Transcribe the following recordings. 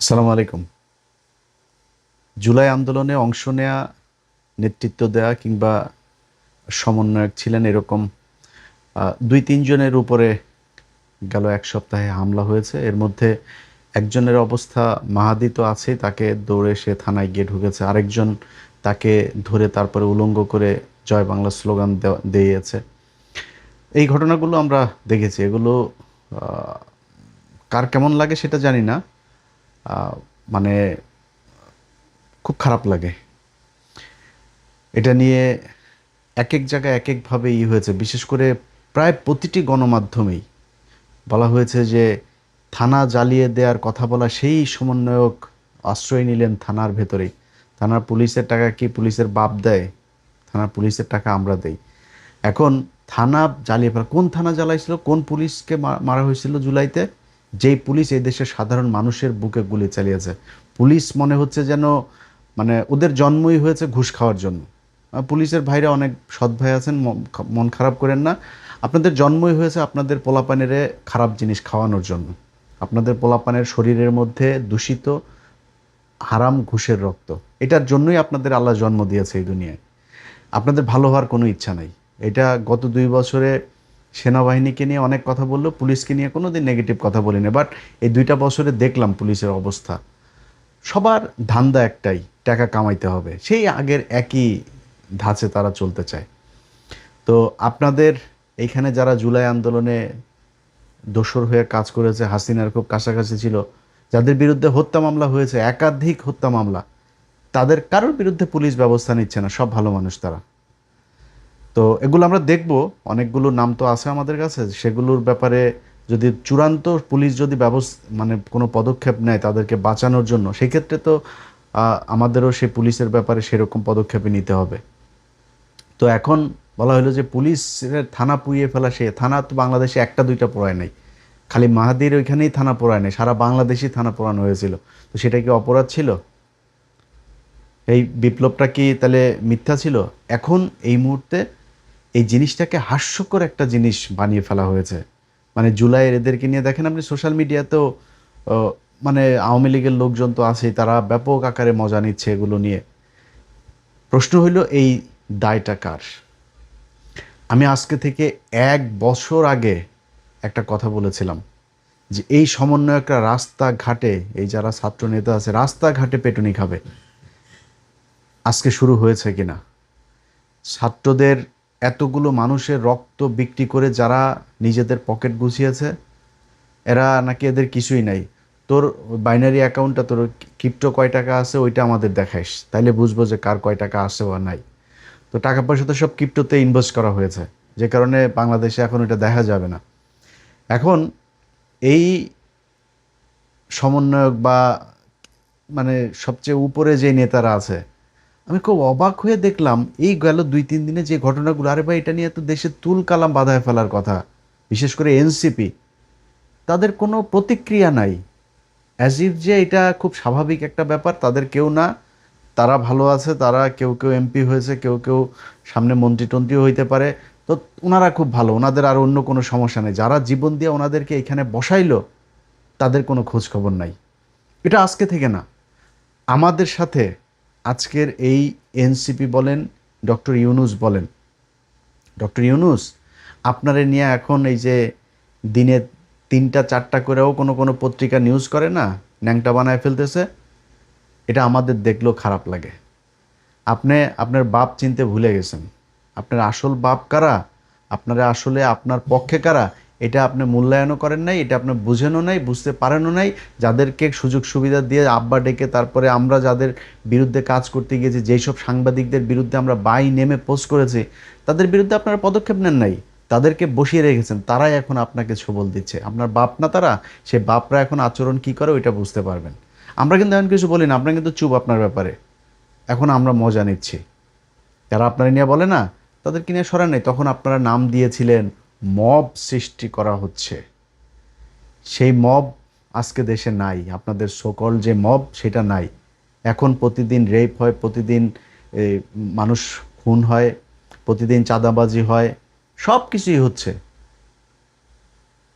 আসসালামু আলাইকুম। জুলাই আন্দোলনে অংশ নেয়া, নেতৃত্ব দেয়া কিংবা সমন্বয়ক ছিলেন এরকম ২-৩ জনের উপরে গেল ১ সপ্তাহে হামলা হয়েছে। এর মধ্যে একজনের অবস্থা মাহাদি তো আছেই, তাকে দৌড়ে সে থানায় গিয়ে ঢুকেছে। আরেকজন তাকে ধরে তারপরে উলঙ্গ করে জয় বাংলা স্লোগান দিয়েছে। এই ঘটনাগুলো আমরা দেখেছি। এগুলো আ কার কেমন লাগে সেটা জানি না। আ মানে খুব খারাপ লাগে। এটা নিয়ে একেক জায়গায় একেকভাবে হয়েছে। বিশেষ করে প্রায় প্রতিটি গণমাধ্যমেই বলা হয়েছে যে থানা জ্বালিয়ে দেওয়ার কথা বলা সেই সমন্বয়ক আশ্রয় নিলেন থানার ভেতরেই। থানার পুলিশের টাকা কি পুলিশের বাপ দেয়? থানার পুলিশের টাকা আমরা দেই। এখন থানা জ্বালিয়ে ফেলা, কোন থানা জ্বালাইছিল? কোন পুলিশকে মারা হয়েছিল জুলাইতে? যেই পুলিশ এই দেশের সাধারণ মানুষের বুকে গুলি চালিয়েছে। পুলিশ মনে হচ্ছে যেন মানে ওদের জন্মই হয়েছে ঘুষ খাওয়ার জন্য। পুলিশের ভাইরা অনেক সৎ ভাই আছেন, মন খারাপ করেন না। আপনাদের জন্মই হয়েছে আপনাদের পোলাপানেরে খারাপ জিনিস খাওয়ানোর জন্য। আপনাদের পোলাপানের শরীরের মধ্যে দূষিত হারাম ঘুষের রক্ত। এটার জন্যই আপনাদের আল্লাহ জন্ম দিয়েছে এই দুনিয়ায়। আপনাদের ভালো হওয়ার কোনো ইচ্ছা নাই। এটা গত ২ বছরে সেনাবাহিনীকে নিয়ে অনেক কথা বলল, পুলিশকে নিয়ে কোনোদিন নেগেটিভ কথা বলিনি। বাট এই ২টা বছরে দেখলাম পুলিশের অবস্থা। সবার ধান্দা একটাই, টাকা কামাইতে হবে। সেই আগের একই ধাঁচে তারা চলতে চায়। তো আপনাদের এইখানে যারা জুলাই আন্দোলনে দোসর হয়ে কাজ করেছে, হাসিনার খুব কাছাকাছি ছিল, যাদের বিরুদ্ধে হত্যা মামলা হয়েছে, একাধিক হত্যা মামলা, তাদের কারোর বিরুদ্ধে পুলিশ ব্যবস্থা নিচ্ছে না। সব ভালো মানুষ তারা। তো এগুলো আমরা দেখব। অনেকগুলো নাম তো আছে আমাদের কাছে। সেগুলোর ব্যাপারে যদি চূড়ান্ত পুলিশ যদি মানে কোনো পদক্ষেপ নেয় তাদেরকে বাঁচানোর জন্য, সেক্ষেত্রে তো আমাদেরও সেই পুলিশের ব্যাপারে সেরকম পদক্ষেপই নিতে হবে। তো এখন বলা হলো যে পুলিশের থানা পুড়িয়ে ফেলা, সে থানা তো বাংলাদেশে একটা দুইটা পোড়ায় নাই। খালি মাহাদির ওইখানেই থানা পোড়ায় নাই, সারা বাংলাদেশই থানা পোড়ানো হয়েছিল। তো সেটা কি অপরাধ ছিল? এই বিপ্লবটা কি তাহলে মিথ্যা ছিল? এখন এই মুহূর্তে এই জিনিসটাকে হাস্যকর একটা জিনিস বানিয়ে ফেলা হয়েছে। মানে জুলাইয়ের এদেরকে নিয়ে দেখেন আপনি সোশ্যাল মিডিয়াতেও মানে আওয়ামী লীগের লোকজন তো আছেই, তারা ব্যাপক আকারে মজা নিচ্ছে এগুলো নিয়ে। প্রশ্ন হইল এই দায়টা কার? আমি আজকে থেকে ১ বছর আগে একটা কথা বলেছিলাম যে এই সমন্বয়করা রাস্তাঘাটে, এই যারা ছাত্র নেতা আছে রাস্তাঘাটে পেটুনি খাবে। আজকে শুরু হয়েছে কিনা? ছাত্রদের এতগুলো মানুষের রক্ত বিক্রি করে যারা নিজেদের পকেট গুছিয়েছে, এরা নাকি এদের কিছুই নাই। তোর বাইনারি অ্যাকাউন্টটা, তোর ক্রিপ্টো কয় টাকা আছে ওইটা আমাদের দেখাইস, তাইলে বুঝবো যে কার কয় টাকা আছে বা নাই। তো টাকা পয়সা তো সব ক্রিপ্টোতে ইনভেস্ট করা হয়েছে, যে কারণে বাংলাদেশে এখন এটা দেখা যাবে না। এখন এই সমন্বয়ক বা মানে সবচেয়ে উপরে যে নেতারা আছে, আমি খুব অবাক হয়ে দেখলাম এই গেল ২-৩ দিনে যে ঘটনাগুলো, আরে ভাই এটা নিয়ে তো দেশে তুলকালাম বাধায় ফেলার কথা। বিশেষ করে এনসিপি, তাদের কোনো প্রতিক্রিয়া নাই। অ্যাজ ইফ যে এটা খুব স্বাভাবিক একটা ব্যাপার, তাদের কেউ না, তারা ভালো আছে, তারা কেউ কেউ এমপি হয়েছে, কেউ কেউ সামনে মন্ত্রী টন্ত্রীও হইতে পারে। তো ওনারা খুব ভালো, ওনাদের আর অন্য কোনো সমস্যা নেই। যারা জীবন দিয়ে ওনাদেরকে এখানে বসাইলো তাদের কোনো খোঁজ খবর নাই। এটা আজকে থেকে না, আমাদের সাথে আজকের এই এনসিপি বলেন, ডক্টর ইউনুস বলেন, ডক্টর ইউনুস আপনারে নিয়ে এখন এই যে দিনে ৩টা ৪টা করেও কোনো কোনো পত্রিকা নিউজ করে না, ন্যাংটা বানায় ফেলতেছে। এটা আমাদের দেখলেও খারাপ লাগে। আপনি আপনার বাপ চিনতে ভুলে গেছেন। আপনার আসল বাপ কারা, আপনারা আসলে আপনার পক্ষে কারা, এটা আপনি মূল্যায়নও করেন নাই, এটা আপনি বুঝেনও নাই, বুঝতে পারেনও নাই। যাদেরকে সুযোগ সুবিধা দিয়ে আব্বা ডেকে তারপরে আমরা যাদের বিরুদ্ধে কাজ করতে গিয়েছি, যেই সব সাংবাদিকদের বিরুদ্ধে আমরা বাই নেমে পোস্ট করেছি, তাদের বিরুদ্ধে আপনারা পদক্ষেপ নেন নাই। তাদেরকে বসিয়ে রেখেছেন, তারাই এখন আপনাকে সবল দিচ্ছে। আপনার বাপ না তারা, সে বাপরা এখন আচরণ কী করে ওইটা বুঝতে পারবেন। আমরা কিন্তু এমন কিছু বলি না, আপনারা কিন্তু চুপ আপনার ব্যাপারে। এখন আমরা মজা নিচ্ছি। যারা আপনারা নিয়ে বলে না, তাদেরকে নিয়ে সরেন নাই। তখন আপনারা নাম দিয়েছিলেন মব সৃষ্টি করা হচ্ছে। সেই মব আজকে দেশে নাই। আপনাদের সকল যে মব সেটা নাই। এখন প্রতিদিন রেপ হয়, প্রতিদিন মানুষ খুন হয়, প্রতিদিন চাঁদাবাজি হয়, সব কিছুই হচ্ছে,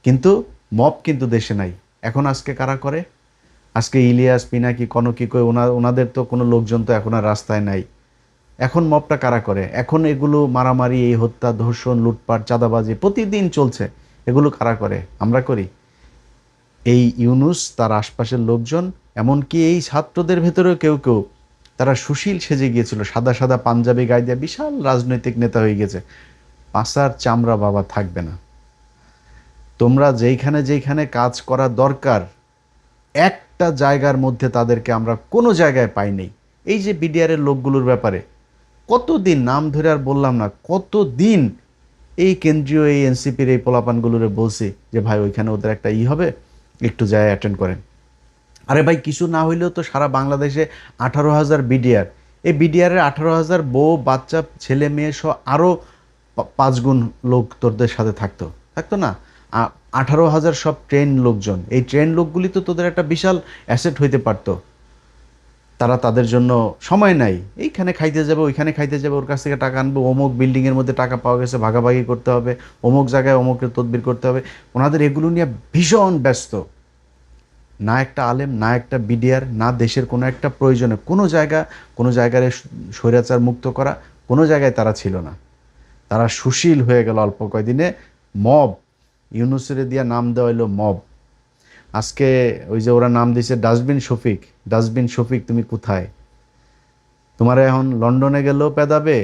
কিন্তু মব কিন্তু দেশে নাই। এখন আজকে কারা করে? আজকে ইলিয়াস, পিনাকি, কনকি কই ওনাদের তো কোনো লোকজন তো এখন আর রাস্তায় নাই। এখন মবটা কারা করে? এখন এগুলো মারামারি, এই হত্যা, ধর্ষণ, লুটপাট, চাঁদাবাজি প্রতিদিন চলছে। এগুলো কারা করে? আমরা করি। এই ইউনুস, তার আশপাশের লোকজন, এমনকি এই ছাত্রদের ভেতরেও কেউ কেউ তারা সুশীল সেজে গিয়েছিল, সাদা সাদা পাঞ্জাবি গায়ে দিয়ে বিশাল রাজনৈতিক নেতা হয়ে গেছে। পাছার চামড়া বাবা থাকবে না। তোমরা যেইখানে যেইখানে কাজ করা দরকার, একটা জায়গার মধ্যে তাদেরকে আমরা কোনো জায়গায় পাইনি। এই যে বিডিআরের লোকগুলোর ব্যাপারে কতদিন নাম ধরে আর বললাম না, কতদিন এই কেন্দ্রীয় এই এনসিপির এই পোলাপানগুলোরে বলছি যে ভাই ওইখানে ওদের একটা হবে, একটু যায় অ্যাটেন্ড করেন। আরে ভাই কিছু না হইলেও তো সারা বাংলাদেশে 18,000 বিডিআর, এই বিডিআরের 18,000 বউ বাচ্চা ছেলে মেয়ে সহ আরও 5 গুণ লোক তোদের সাথে থাকতো থাকতো না? 18,000 সব ট্রেন লোকজন, এই ট্রেন লোকগুলি তো তোদের একটা বিশাল অ্যাসেট হইতে পারতো। তারা তাদের জন্য সময় নাই, এইখানে খাইতে যাবে, ওইখানে খাইতে যাবে, ওর কাছ থেকে টাকা আনবে, অমুক বিল্ডিংয়ের মধ্যে টাকা পাওয়া গেছে ভাগাভাগি করতে হবে, অমুক জায়গায় অমুকের তদবির করতে হবে। ওনাদের এগুলো নিয়ে ভীষণ ব্যস্ত। না একটা আলেম, না একটা বিডিআর, না দেশের কোনো একটা প্রয়োজনে কোনো জায়গায় স্বৈরাচার মুক্ত করা কোনো জায়গায় তারা ছিল না। তারা সুশীল হয়ে গেল অল্প কয়দিনে। মব, ইউনুসের দিয়া নাম দেওয়া হলো মব। আজকে ওই যে ওরা নাম দিয়েছে ডাস্টবিন শফিক। ডাস্টবিন শফিক তুমি কোথায়? তোমার এখন লন্ডনে গেলেও পেদাবে,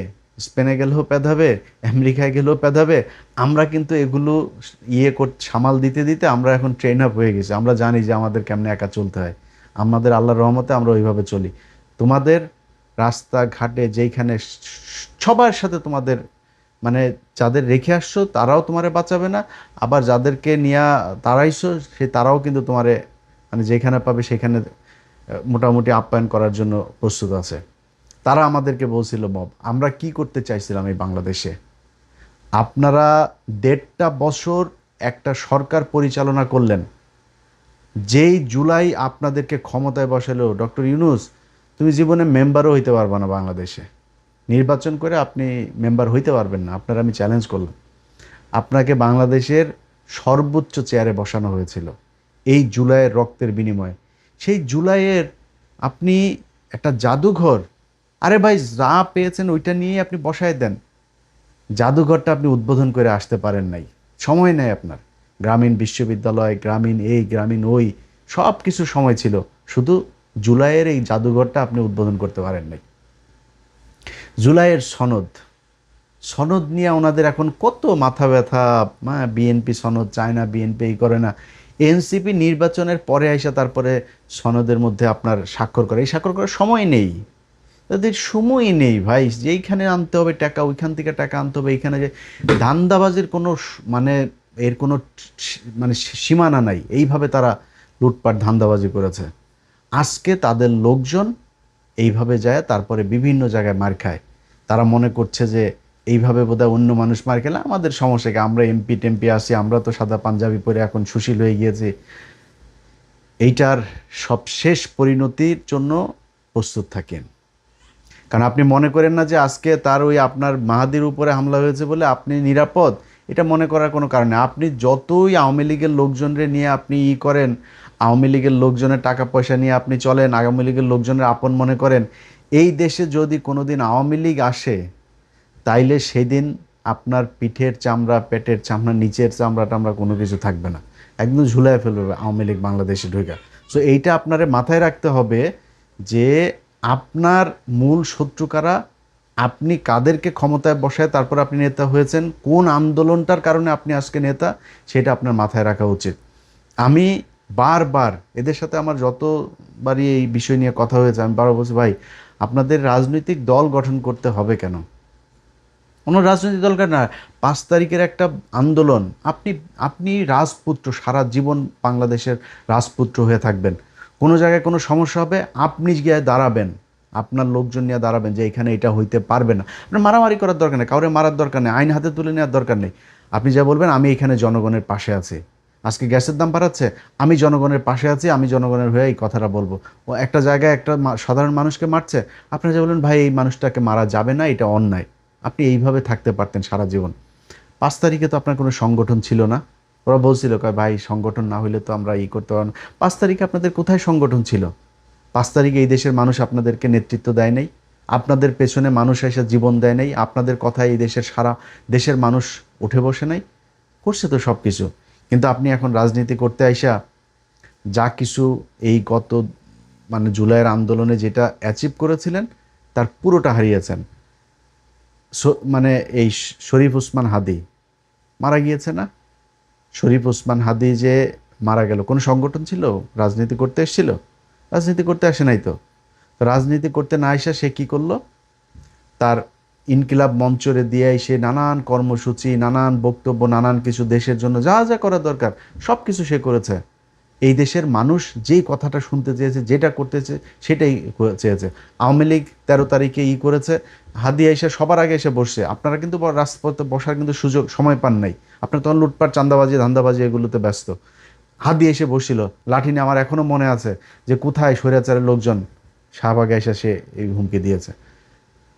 স্পেনে গেলেও পেদাবে, আমেরিকায় গেলেও পেদাবে। আমরা কিন্তু এগুলো সামাল দিতে দিতে আমরা এখন ট্রেন আপ হয়ে গেছি। আমরা জানি যে আমাদের কেমনে একা চলতে হয়। আমাদের আল্লাহর রহমতে আমরা ওইভাবে চলি। তোমাদের রাস্তাঘাটে যেইখানে সবার সাথে তোমাদের মানে যাদের রেখে আসছো তারাও তোমারে বাঁচাবে না, আবার যাদেরকে নিয়ে তাড়াইছো তারাও কিন্তু তোমারে মানে যেখানে পাবে সেখানে মোটামুটি আপ্যায়ন করার জন্য প্রস্তুত আছে। তারা আমাদেরকে বলছিল মব। আমরা কি করতে চাইছিলাম এই বাংলাদেশে? আপনারা 1.5টা বছর একটা সরকার পরিচালনা করলেন, যেই জুলাই আপনাদেরকে ক্ষমতায় বসালো ডক্টর ইউনূস, তুমি জীবনে মেম্বারও হইতে পারবে না বাংলাদেশে। নির্বাচন করে আপনি মেম্বার হইতে পারবেন না। আপনার আমি চ্যালেঞ্জ করলাম। আপনাকে বাংলাদেশের সর্বোচ্চ চেয়ারে বসানো হয়েছিল এই জুলাইয়ের রক্তের বিনিময়ে। সেই জুলাইয়ের আপনি একটা জাদুঘর, আরে ভাই যা পেয়েছেন ওইটা নিয়ে আপনি বসায় দেন। জাদুঘরটা আপনি উদ্বোধন করে আসতে পারেন নাই, সময় নেই আপনার। গ্রামীণ বিশ্ববিদ্যালয়, গ্রামীণ এই গ্রামীণ ওই সব কিছু সময় ছিল, শুধু জুলাইয়ের এই জাদুঘরটা আপনি উদ্বোধন করতে পারেন নাই। জুলাইয়ের সনদ, সনদ নিয়ে ওনাদের এখন কত মাথা ব্যথা। বিএনপি সনদ চায় না, বিএনপি এই করে না। এনসিপি নির্বাচনের পরে আইসা তারপরে সনদের মধ্যে আপনার স্বাক্ষর করে, এই স্বাক্ষর করার সময় নেই, তাদের সময় নেই ভাই। যেইখানে আনতে হবে টাকা ওইখান থেকে টাকা আনতে হবে। এইখানে যে ধান্দাবাজির কোনো মানে এর কোনো মানে সীমানা নাই। এইভাবে তারা লুটপাট ধান্দাবাজি করেছে। আজকে তাদের লোকজন এইভাবে যায় তারপরে বিভিন্ন জায়গায় মার খায়। তারা মনে করছে যে এইভাবে বোধহয় অন্য মানুষ মার খেলে আমাদের সমস্যা কি, আমরা এমপি টেমপি আসি, আমরা তো সাদা পাঞ্জাবি পরে এখন সুশীল হয়ে গিয়েছি। এইটার সব শেষ পরিণতির জন্য প্রস্তুত থাকেন। কারণ আপনি মনে করেন না যে আজকে তার ওই আপনার মাহাদির উপরে হামলা হয়েছে বলে আপনি নিরাপদ, এটা মনে করার কোনো কারণে। আপনি যতই আওয়ামী লীগের লোকজনরে নিয়ে আপনি করেন, আওয়ামী লীগের লোকজনের টাকা পয়সা নিয়ে আপনি চলেন, আওয়ামী লীগের লোকজনের আপন মনে করেন, এই দেশে যদি কোনো দিন আওয়ামী লীগ আসে তাইলে সেদিন আপনার পিঠের চামড়া, পেটের চামড়া, নিচের চামড়া টামড়া কোনো কিছু থাকবে না, একদম ঝুলাই ফেলবে আওয়ামী লীগ বাংলাদেশে ঢুকে। সো এইটা আপনারে মাথায় রাখতে হবে যে আপনার মূল শত্রু কারা, আপনি কাদেরকে ক্ষমতায় বসায় তারপর আপনি নেতা হয়েছেন, কোন আন্দোলনটার কারণে আপনি আজকে নেতা, সেটা আপনার মাথায় রাখা উচিত। আমি বারবার এদের সাথে আমার যতবারই এই বিষয় নিয়ে কথা হয়েছে আমি বারবার বলছি, ভাই আপনাদের রাজনৈতিক দল গঠন করতে হবে কেন? কোনো রাজনৈতিক দল না, 5 তারিখের একটা আন্দোলন, আপনি আপনি রাজপুত্র, সারা জীবন বাংলাদেশের রাজপুত্র হয়ে থাকবেন। কোনো জায়গায় কোনো সমস্যা হবে আপনি গিয়ে দাঁড়াবেন, আপনার লোকজন নিয়ে দাঁড়াবেন যে এখানে এটা হইতে পারবে না। আপনার মারামারি করার দরকার নেই, কাউরে মারার দরকার নেই, আইন হাতে তুলে নেওয়ার দরকার নেই। আপনি যা বলবেন আমি এখানে জনগণের পাশে আছি, আজকে গ্যাসের দাম বাড়াচ্ছে, আমি জনগণের পাশে আছি, আমি জনগণের হয়ে এই কথাটা বলবো। ও একটা জায়গায় একটা সাধারণ মানুষকে মারছে, আপনারা যা বলবেন ভাই এই মানুষটাকে মারা যাবে না, এটা অন্যায়, আপনি এইভাবে থাকতে পারতেন সারা জীবন। 5 তারিখে তো আপনার কোনো সংগঠন ছিল না, ওরা বলছিল কয় ভাই সংগঠন না হইলে তো আমরা করতে পারবো না। 5 তারিখে আপনাদের কোথায় সংগঠন ছিল? 5 তারিখে এই দেশের মানুষ আপনাদেরকে নেতৃত্ব দেয় নাই? আপনাদের পেছনে মানুষ এসে জীবন দেয় নাই? আপনাদের কথায় এই দেশের সারা দেশের মানুষ উঠে বসে নাই? করছে তো সব কিছু। কিন্তু আপনি এখন রাজনীতি করতে আইসা যা কিছু এই গত জুলাইয়ের আন্দোলনে যেটা অ্যাচিভ করেছিলেন তার পুরোটা হারিয়েছেন। এই শরীফ ওসমান হাদি মারা গিয়েছে না? শরীফ ওসমান হাদি যে মারা গেল, কোনো সংগঠন ছিল? রাজনীতি করতে এসেছিল? রাজনীতি করতে আসে নাই তো। তো রাজনীতি করতে না এসে সে কী করলো? তার ইনকিলাব মঞ্চরে দিয়ে সে নানান কর্মসূচি, নানান বক্তব্য, নানান কিছু দেশের জন্য যা যা করা দরকার সব কিছু সে করেছে। এই দেশের মানুষ যেই কথাটা শুনতে চেয়েছে, যেটা করতে সেটাই চেয়েছে। আওয়ামী লীগ 13 তারিখে করেছে, হাদি এসে সবার আগে এসে বসছে। আপনারা কিন্তু রাজপথে বসার কিন্তু সময় পান নাই। আপনারা তখন লুটপাট, চাঁদাবাজি, ধান্দাবাজি এগুলোতে ব্যস্ত। হাদি এসে বসছিল লাঠি নিয়ে। আমার এখনও মনে আছে যে কোথায় স্বৈরাচারের লোকজন শাহবাগে এসে সে এই হুমকি দিয়েছে।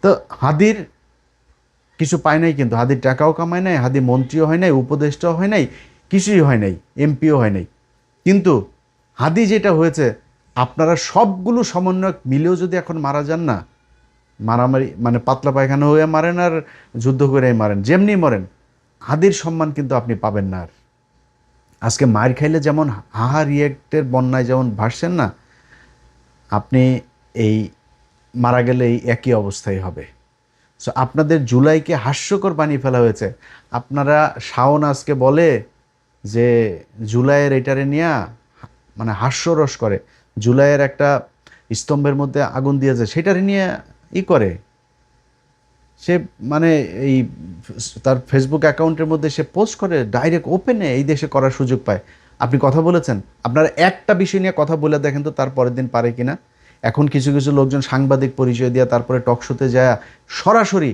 তো হাদির কিছু পায় নাই, কিন্তু হাদির টাকাও কামায় নাই, হাদি মন্ত্রীও হয় নাই, উপদেষ্টাও হয় নাই, কিছুই হয় নাই, এমপিও হয় নাই। কিন্তু হাদি যেটা হয়েছে, আপনারা সবগুলো সমন্বয়ক মিলেও যদি এখন মারা যান না, মারামারি পাতলা পায়খানা হয়ে মারেন আর যুদ্ধ করে মারেন, যেমনি মরেন, হাদির সম্মান কিন্তু আপনি পাবেন না আর। আজকে মায়ের খাইলে যেমন হাহা রিয়েক্টের বন্যায় যেমন ভাসছেন না, আপনি এই মারা গেলে এই একই অবস্থাই হবে। সো আপনাদের জুলাইকে হাস্যকর বানিয়ে ফেলা হয়েছে। আপনারা শাওন আজকে বলে যে জুলাইয়ের এটারে নিয়ে হাস্যরস করে, জুলাইয়ের একটা স্তম্ভের মধ্যে আগুন দিয়েছে সেটারে নিয়ে করে সে এই তার ফেসবুক অ্যাকাউন্টের মধ্যে সে পোস্ট করে, ডাইরেক্ট ওপেনে এই দেশে করার সুযোগ পায়। আপনি কথা বলেছেন? আপনারা একটা বিষয় নিয়ে কথা বলে দেখেন তো তার পরের দিন পারে কিনা। এখন কিছু কিছু লোকজন সাংবাদিক পরিচয় দিয়ে তারপরে টকশোতে যায় সরাসরি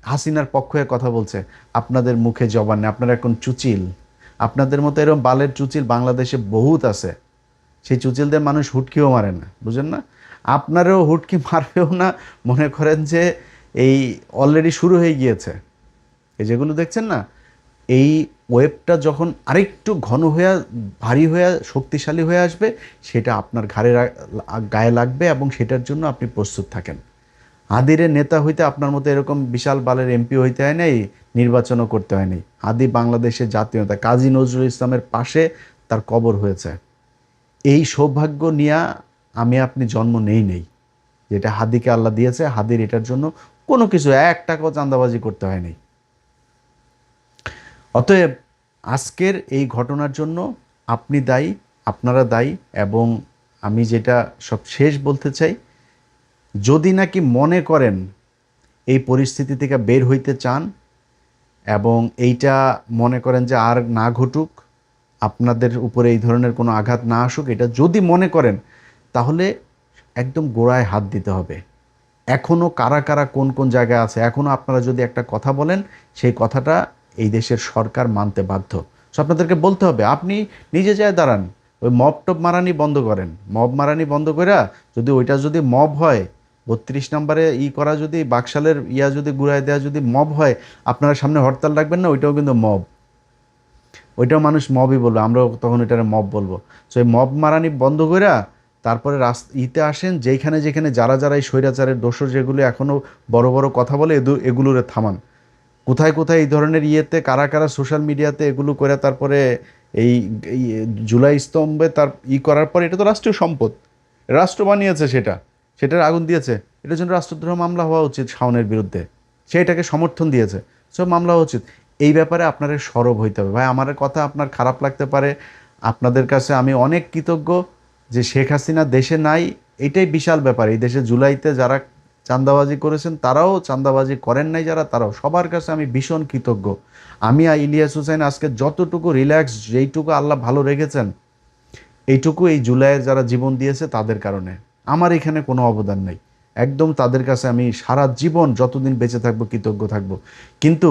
হাসিনার পক্ষে কথা বলছে। আপনাদের মুখে জবান নেই, আপনারা এখন চুচিল। আপনাদের মতো এরকম বালের চুচিল বাংলাদেশে বহুত আছে। সেই চুচিলদের মানুষ হুটকিও মারে না, বুঝেন না? আপনারও হুটকি মারবেও না। মনে করেন যে এই অলরেডি শুরু হয়ে গিয়েছে। এই যেগুলো দেখছেন না, এই ওয়েবটা যখন আরেকটু ঘন হয়ে, ভারী হয়ে, শক্তিশালী হয়ে আসবে, সেটা আপনার গায়ে লাগবে এবং সেটার জন্য আপনি প্রস্তুত থাকেন। হাদিরে নেতা হইতে আপনার মতো এরকম বিশাল বালের এমপি হইতে হয় নাই, নির্বাচনও করতে হয় নাই। হাদি বাংলাদেশের জাতীয় নেতা, কাজী নজরুল ইসলামের পাশে তার কবর হয়েছে। এই সৌভাগ্য নিয়ে আমি আপনি জন্ম নেই, যেটা হাদিকে আল্লাহ দিয়েছে। হাদির এটার জন্য কোনো কিছু 1 টাকাও চাঁদাবাজি করতে হয়নি। অতএব আজকের এই ঘটনার জন্য আপনি দায়ী, আপনারা দায়ী। এবং আমি যেটা সব শেষ বলতে চাই, যদি নাকি মনে করেন এই পরিস্থিতি থেকে বের হইতে চান এবং এইটা মনে করেন যে আর না ঘটুক, আপনাদের উপরে এই ধরনের কোনো আঘাত না আসুক, এটা যদি মনে করেন, তাহলে একদম গোড়ায় হাত দিতে হবে। এখনও কারা কারা কোন কোন জায়গায় আছে, এখনও আপনারা যদি একটা কথা বলেন, সেই কথাটা এই দেশের সরকার মানতে বাধ্য। সো আপনাদেরকে বলতে হবে, আপনি নিজে যায় দাঁড়ান, ওই মব টপ মারানি বন্ধ করেন। মব মারানি বন্ধ করে যদি ওইটা যদি মব হয়, 32 নম্বরে করা যদি বাকশালের যদি ঘুরায় দেওয়া যদি মব হয়, আপনারা সামনে হরতাল রাখবেন না? ওইটাও কিন্তু মব, ওইটাও মানুষ মবই বলবে, আমরাও তখন এটারে মব বলবো। সো এই মব মারানি বন্ধ করে তারপরে আসেন, যেখানে যেখানে যারা যারা এই স্বৈরাচারের দোষর যেগুলো এখনও বড় বড় কথা বলে, এগুলোরে থামান। কোথায় কোথায় এই ধরনের কারা কারা সোশ্যাল মিডিয়াতে এগুলো করে তারপরে এই জুলাই স্তম্ভে তার করার পর, এটা তো রাষ্ট্রীয় সম্পদ, রাষ্ট্র বানিয়েছে, সেটার আগুন দিয়েছে, এটার জন্য রাষ্ট্রদ্রোহ মামলা হওয়া উচিত শাওনের বিরুদ্ধে। সে এটাকে সমর্থন দিয়েছে, সব মামলা হওয়া উচিত। এই ব্যাপারে আপনাদের সরব হইতে হবে। ভাই, আমার কথা আপনার খারাপ লাগতে পারে, আপনাদের কাছে আমি অনেক কৃতজ্ঞ যে শেখ হাসিনা দেশে নাই, এটাই বিশাল ব্যাপার। এই দেশে জুলাইতে যারা চাঁদাবাজি করেছেন, তারাও চাঁদাবাজি করেন নাই যারা, তারাও, সবার কাছে আমি ভীষণ কৃতজ্ঞ। আমি ইলিয়াস হোসেন আজকে যতটুকু রিল্যাক্স, যেইটুকু আল্লাহ ভালো রেখেছেন, এইটুকু এই জুলাইয়ের যারা জীবন দিয়েছে তাদের কারণে। আমার এখানে কোনো অবদান নেই, একদম তাদের কাছে আমি সারা জীবন যতদিন বেঁচে থাকবো কৃতজ্ঞ থাকব। কিন্তু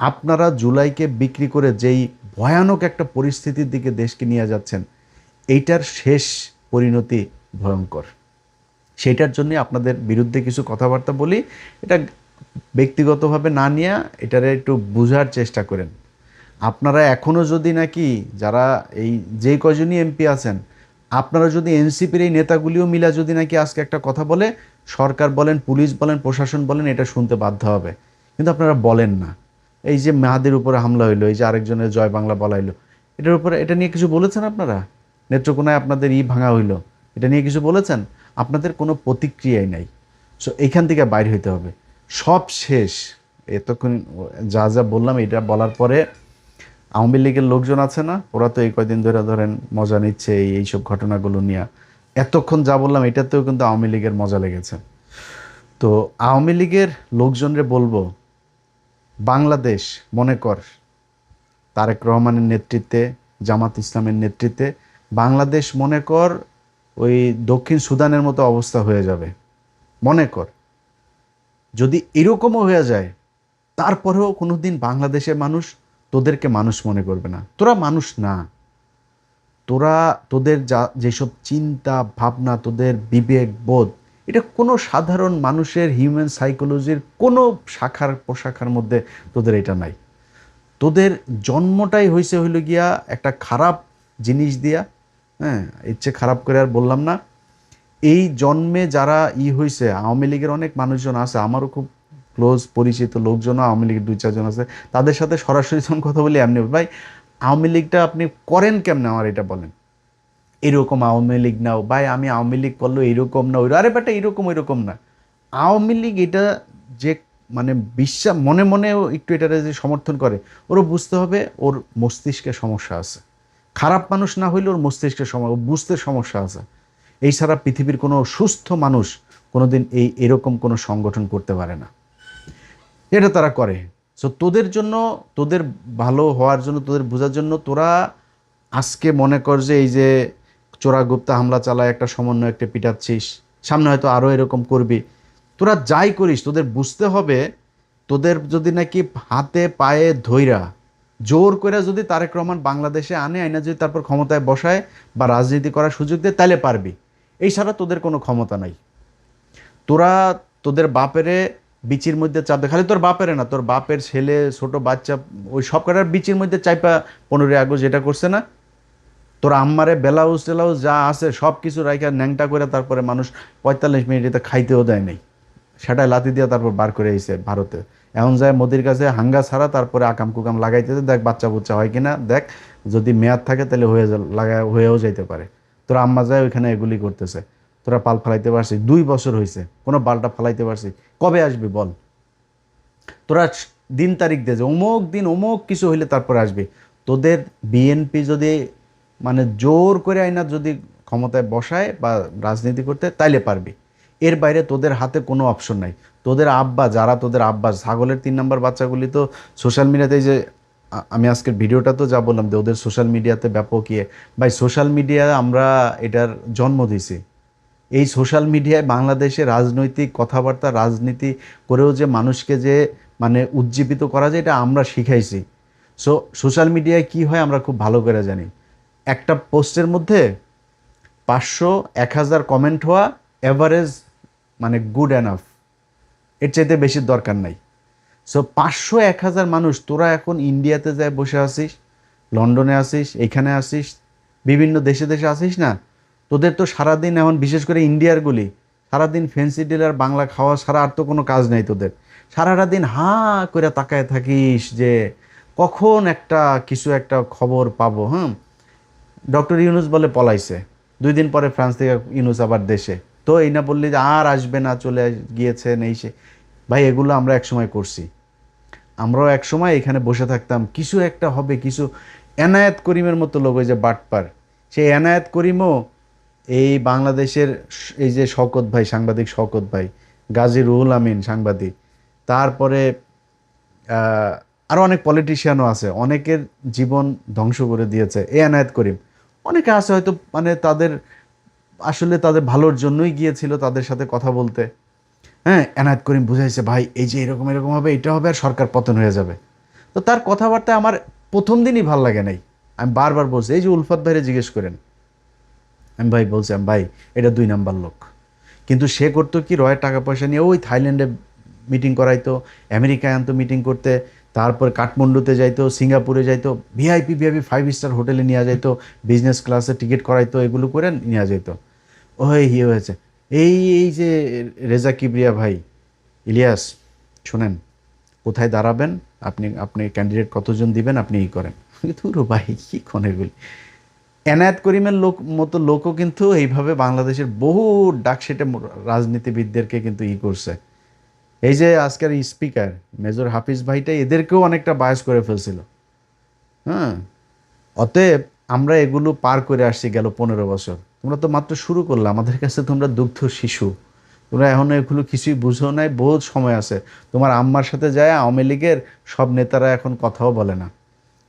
আপনারা জুলাইকে বিক্রি করে যেই ভয়ানক একটা পরিস্থিতির দিকে দেশকে নিয়ে যাচ্ছেন, এইটার শেষ পরিণতি ভয়ঙ্কর। সেইটার জন্যে আপনাদের বিরুদ্ধে কিছু কথাবার্তা বলি। এটা ব্যক্তিগতভাবে না নিয়ে এটারে একটু বোঝার চেষ্টা করেন। আপনারা এখনও যদি নাকি যারা এই যে কয়জনই এমপি আছেন, আপনারা যদি এনসিপির এই নেতাগুলিও মিলা যদি নাকি আজকে একটা কথা বলে, সরকার বলেন, পুলিশ বলেন, প্রশাসন বলেন, এটা শুনতে বাধ্য হবে। কিন্তু আপনারা বলেন না। এই যে মেহাদির উপরে হামলা হইলো, এই যে আরেকজনের জয় বাংলা বলাইলো, এটার উপরে, এটা নিয়ে কিছু বলেছেন আপনারা? নেত্রকোনায় আপনাদের ভাঙা হইলো, এটা নিয়ে কিছু বলেছেন? আপনাদের কোনো প্রতিক্রিয়াই নাই। সো এইখান থেকে বাইর হইতে হবে। সব শেষ। এতক্ষণ যা যা বললাম, এটা বলার পরে আওয়ামী লীগের লোকজন আছে না, ওরা তো এই কয়দিন ধরে ধরেন মজা নিচ্ছে এইসব ঘটনাগুলো নিয়ে। এতক্ষণ যা বললাম এটাতেও কিন্তু আওয়ামী লীগের মজা লেগেছে। তো আওয়ামী লীগের লোকজনরে বলবো, বাংলাদেশ মনে কর তারেক রহমানের নেতৃত্বে, জামাত ইসলামের নেতৃত্বে বাংলাদেশ মনে কর ওই দক্ষিণ সুদানের মতো অবস্থা হয়ে যাবে। মনে কর যদি এরকমও হয়ে যায়, তারপরেও কোনোদিন বাংলাদেশের মানুষ তোদেরকে মানুষ মনে করবে না। তোরা মানুষ না। তোরা, তোদের যা যেসব চিন্তা ভাবনা, তোদের বিবেক বোধ, এটা কোনো সাধারণ মানুষের হিউম্যান সাইকোলজির কোনো শাখার প্রশাখার মধ্যে তোদের এটা নাই। তোদের জন্মটাই হইল গিয়া একটা খারাপ জিনিস দিয়া। হ্যাঁ, ইচ্ছে খারাপ করে আর বললাম না। এই জন্মে যারা হয়েছে, আওয়ামী লীগের অনেক মানুষজন আছে, আমারও খুব ক্লোজ পরিচিত লোকজনও আওয়ামী লীগের 2-4 জন আছে, তাদের সাথে সরাসরি যখন কথা বলি এমনি, ভাই আওয়ামী লীগটা আপনি করেন কেমনে আমার এটা বলেন। এরকম আওয়ামী লীগ নাও ভাই, আমি আওয়ামী লীগ করলো এরকম না, ওই আরে বেটা এরকম ওইরকম না। আওয়ামী লীগ এটা যে মানে বিশ্বাস মনে মনেও একটু এটারে যে সমর্থন করে, ওরও বুঝতে হবে ওর মস্তিষ্কে সমস্যা আছে। খারাপ মানুষ না হইলে ওর মস্তিষ্কের বুঝতে সমস্যা আছে। এই ছাড়া পৃথিবীর কোনো সুস্থ মানুষ কোনোদিন এরকম কোনো সংগঠন করতে পারে না। এটা তারা করে। সো তোদের জন্য, তোদের ভালো হওয়ার জন্য, তোদের বোঝার জন্য, তোরা আজকে মনে কর যে এই যে চোরাগুপ্তা হামলা চালায় একটা সমন্বয় একটা পিটাচ্ছিস, সামনে হয়তো আরও এরকম করবি। তোরা যাই করিস, তোদের বুঝতে হবে, তোদের যদি নাকি হাতে পায়ে ধইরা জোর করে যদি তারেক রহমান বাংলাদেশে আনে, আইনা যদি তারপর ক্ষমতায় বসায় বা রাজনীতি করার সুযোগ দেয়, তাহলে পারবি। এই ছাড়া তোদের কোনো ক্ষমতা নাই। তোরা তোদের বাপেরে বিচির মধ্যে চাপে, খালি তোর বাপেরে না, তোর বাপের ছেলে, ছোট বাচ্চা, ওই সব কটার বিচির মধ্যে চাইপা 15ই আগস্ট যেটা করছে না, তোর আম্মারে ব্লাউজ টেলাউজ যা আছে সব কিছু রাইখা ন্যাংটা করে তারপরে মানুষ 45 মিনিটে খাইতেও দেয় নাই, সেটাই লাথি দিয়ে তারপর বার করে আইছে ভারতে। এখন যায় মোদির কাছে হাঙ্গা ছাড়া, তারপরে আকাম কুকাম লাগাইতেছে, দেখ বাচ্চা বুচ্চা হয় কিনা, দেখ যদি মেয়াদ থাকে তাহলে হয়েও যাইতে পারে। তোর আম্মা যায় ওইখানে এগুলি করতেছে, তোরা পাল ফালাইতে পারছিস? 2 বছর হয়েছে, কোনো পালটা ফালাইতে পারছিস? কবে আসবি বল? তোরা দিন তারিখ দে যে অমুক দিন অমুক কিছু হইলে তারপরে আসবি। তোদের বিএনপি যদি মানে জোর করে আইনা যদি ক্ষমতায় বসায় বা রাজনীতি করতে, তাইলে পারবি। এর বাইরে তোদের হাতে কোনো অপশন নাই। তোদের আব্বা, যারা তোদের আব্বা, ছাগলের 3 নম্বর বাচ্চাগুলি তো সোশ্যাল মিডিয়াতে, যে আমি আজকের ভিডিওটা তো যা বললাম যে ওদের সোশ্যাল মিডিয়াতে ব্যাপক ভাই সোশ্যাল মিডিয়া আমরা এটার জন্ম দিছি। এই সোশ্যাল মিডিয়ায় বাংলাদেশে রাজনৈতিক কথাবার্তা, রাজনীতি করেও যে মানুষকে যে মানে উজ্জীবিত করা যায়, এটা আমরা শিখাইছি। সো সোশ্যাল মিডিয়ায় কি হয় আমরা খুব ভালো করে জানি। একটা পোস্টের মধ্যে 500-1000 কমেন্ট হওয়া এভারেজ, মানে গুড এনাফ, এর চাইতে বেশি দরকার নাই। সো 500-1000 মানুষ, তোরা এখন ইন্ডিয়াতে যায় বসে আসিস, লন্ডনে আসিস, এইখানে আসিস, বিভিন্ন দেশে দেশে আসিস না, তোদের তো সারাদিন এখন বিশেষ করে ইন্ডিয়ারগুলি সারাদিন ফেন্সি ডিলার বাংলা খাওয়া ছাড়া আর তো কোনো কাজ নেই তোদের। সারাটা দিন হাঁ করে তাকায় থাকিস যে কখন একটা কিছু একটা খবর পাবো। হ্যাঁ, ডক্টর ইউনুস বলে পলাইছে, 2 দিন পরে ফ্রান্স থেকে ইউনুস আবার দেশে, তো এই না বললি যে আর আসবে না, চলে গিয়েছে নেই সে। ভাই এগুলো আমরা একসময় করছি। আমরাও একসময় এখানে বসে থাকতাম, কিছু একটা হবে, কিছু। এনায়েত করিমের মতো লোক, ওই যে বাটপার, সেই এনায়েত করিমও এই বাংলাদেশের এই যে শওকত ভাই, সাংবাদিক শওকত ভাই, গাজী রুহুল আমিন সাংবাদিক, তারপরে আরও অনেক পলিটিশিয়ানও আছে, অনেকের জীবন ধ্বংস করে দিয়েছে এই এনায়েত করিম। অনেকে আছে হয়তো মানে তাদের আসলে তাদের ভালোর জন্যই গিয়েছিল তাদের সাথে কথা বলতে। হ্যাঁ, এনায়েত করিম বুঝাইছে ভাই এই যে এরকম এরকম হবে, এটা হবে আর সরকার পতন হয়ে যাবে। তো তার কথাবার্তা আমার প্রথম দিনই ভাল লাগে নাই। আমি বারবার বলছি, এই যে উলফাত ভাইরে জিজ্ঞেস করেন, আমি ভাই বলছি, আমি ভাই এটা 2 নাম্বার লোক। কিন্তু সে করতো কি, রয়ের টাকা পয়সা নিয়ে ওই থাইল্যান্ডে মিটিং করাইতো, আমেরিকায় আনতো মিটিং করতে, তারপরে কাঠমান্ডুতে যাইতো, সিঙ্গাপুরে যাইতো, ভিআইপি ভিআইপি 5 স্টার হোটেলে নিয়ে যাইতো, বিজনেস ক্লাসে টিকিট করাইতো, এগুলো করে নিয়ে যাইতো। ওই হয়েছে এই এই যে রেজা কিবরিয়া ভাই, ইলিয়াস, শোনেন, কোথায় দাঁড়াবেন আপনি, আপনি ক্যান্ডিডেট কতজন দিবেন আপনি করেন। ধুরো ভাই কী কোন এগুলি। এনায়েত করিমের মতো লোকও কিন্তু এইভাবে বাংলাদেশের বহু ডাকসেটে রাজনীতিবিদদেরকে কিন্তু করছে। এই যে আজকের স্পিকার মেজর হাফিজ ভাইটা এদেরকেও অনেকটা বায়াস করে ফেলছিল। হ্যাঁ, অতএব আমরা এগুলো পার করে আসছি গেল 15 বছর। তোমরা তো মাত্র শুরু করলে, আমাদের কাছে তোমরা দুগ্ধ শিশু, তোমরা এখনো এগুলো কিছুই বুঝো নাই, বহুত সময় আছে। তোমার আম্মার সাথে যায় আওয়ামী লীগের সব নেতারা এখন কথাও বলে না,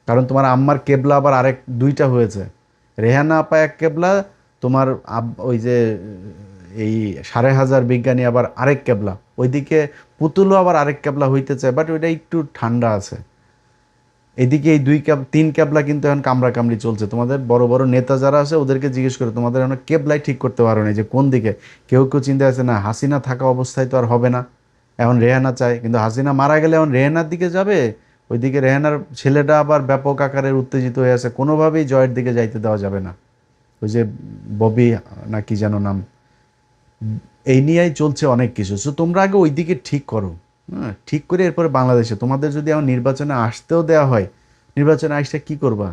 কারণ তোমার আম্মার কেবলা আবার আরেক দুইটা হয়েছে। রেহানা আপা এক কেবলা, তোমার ওই যে এই 5,500 বিজ্ঞানী আবার আরেক কেবলা, ওইদিকে পুতুলও আবার আরেক কেবলা হইতে চায়, বাট ওইটা একটু ঠান্ডা আছে। এদিকে এই তিন ক্যাবলা কিন্তু এখন কামড়াকামড়ি চলছে। তোমাদের বড় বড় নেতা যারা আছে ওদেরকে জিজ্ঞেস করে, তোমাদের এখন কেবলাই ঠিক করতে পারো না যে কোন দিকে। কেউ কেউ চিন্তা আছে না হাসিনা থাকা অবস্থায় তো আর হবে না, এখন রেহানা চায়, কিন্তু হাসিনা মারা গেলে এখন রেহানার দিকে যাবে। ওইদিকে রেহানার ছেলেটা আবার ব্যাপক আকারের উত্তেজিত হয়ে আছে, কোনোভাবেই জয়ের দিকে যাইতে দেওয়া যাবে না। ওই যে ববি না কি যেন নাম, এই নিয়েই চলছে অনেক কিছু। সো তোমরা আগে ওই দিকে ঠিক করো, হ্যাঁ, ঠিক করে এরপরে বাংলাদেশে তোমাদের যদি এখন নির্বাচনে আসতেও দেওয়া হয়, নির্বাচনে আসতে কি করবা?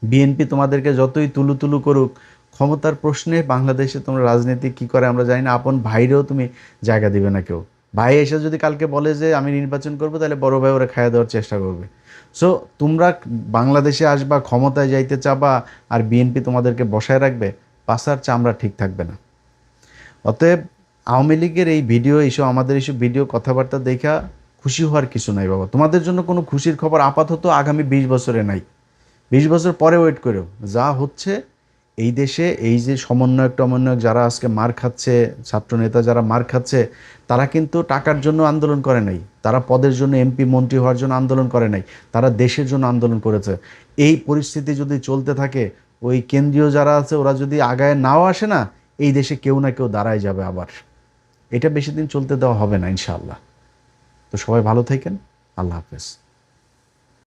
বিএনপি তোমাদেরকে যতই তুলু তুলু করুক, ক্ষমতার প্রশ্নে বাংলাদেশে তোমরা রাজনীতি কি করে আমরা জানি না, আপন ভাইরেও তুমি জায়গা দিবে না কেউ। ভাই এসে যদি কালকে বলে যে আমি নির্বাচন করবো, তাহলে বড় ভাই ওরা খাইয়ে দেওয়ার চেষ্টা করবে। সো তোমরা বাংলাদেশে আসবা, ক্ষমতায় যাইতে চাবা, আর বিএনপি তোমাদেরকে বসায় রাখবে, পাশার চামড়া ঠিক থাকবে না। অতএব আওয়ামী লীগের এই ভিডিও, এইসব আমাদের এইসব ভিডিও কথাবার্তা দেখা খুশি হওয়ার কিছু নাই বাবা। তোমাদের জন্য কোনো খুশির খবর আপাতত আগামী 20 বছরে নাই। 20 বছর পরে ওয়েট করো। যা হচ্ছে এই দেশে, এই যে সমন্বয়ক টমন্বয়ক যারা আজকে মার খাচ্ছে, ছাত্রনেতা যারা মার খাচ্ছে, তারা কিন্তু টাকার জন্য আন্দোলন করে নাই, তারা পদের জন্য, এমপি মন্ত্রী হওয়ার জন্য আন্দোলন করে নাই, তারা দেশের জন্য আন্দোলন করেছে। এই পরিস্থিতি যদি চলতে থাকে, ওই কেন্দ্রীয় যারা আছে ওরা যদি আগায় নাও আসে না, এই দেশে কেউ না কেউ দাঁড়ায় যাবে আবার। এটা বেশি দিন চলতে দেওয়া হবে না ইনশাআল্লাহ। তো সবাই ভালো থাকেন, আল্লাহ হাফেজ।